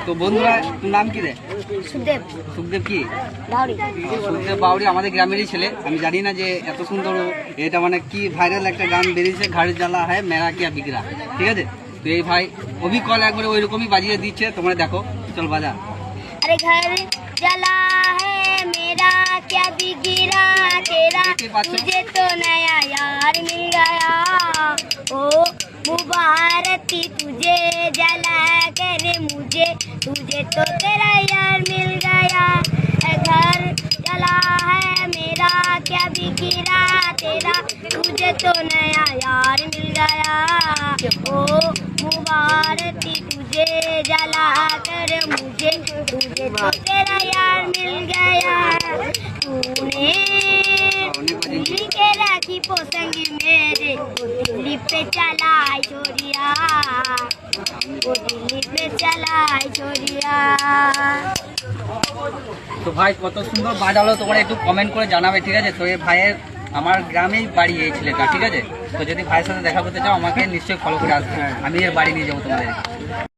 তো বন্ধুরা, তোর নাম কি রে? সুদেব। সুখদেব কি? বাউরি। সুখদেব বাউরি আমাদের গ্রামেরই ছেলে। আমি জানি না যে এত সুন্দর এটা মানে কি ভাইরাল একটা গান বেরিয়েছে, ঘাড়ের জ্বালা হয় মেরা কিয়া বিগড়া, ঠিক আছে? তো এই ভাই অভি কল একবারে ওই রকমই বাজিয়ে দিচ্ছে, তোমরা দেখো, চল বাজা। अरे घर जला है मेरा क्या बिगड़ा तेरा, तुझे तो नया यार मिल गया। ओ मुबारकी तुझे जला कर मुझे, तुझे तो तेरा यार मिल गया। घर जला है मेरा क्या बिगड़ा तेरा, तुझे तो नया यार मिल गया। ओ मुबारकी तुझे जला कर मुझे, तुझे तो तेरा यार मिल गया। तूने दिल्ली के राखी पोसंगी मेरे, वो दिल्ली पे चला छोरिया, वो दिल्ली पे चला छोरिया। তো ভাই কত সুন্দর বাজালো, তোমরা একটু কমেন্ট করে জানাবে, ঠিক আছে? তো এই ভাইয়ের আমার গ্রামেই বাড়ি এই ছেলেটা, ঠিক আছে? তো যদি ভাইয়ের সাথে দেখা করতে চাও আমাকে নিশ্চয়ই ফলো করে আসবে, আমি এর বাড়ি নিয়ে যাবো তোমাদের।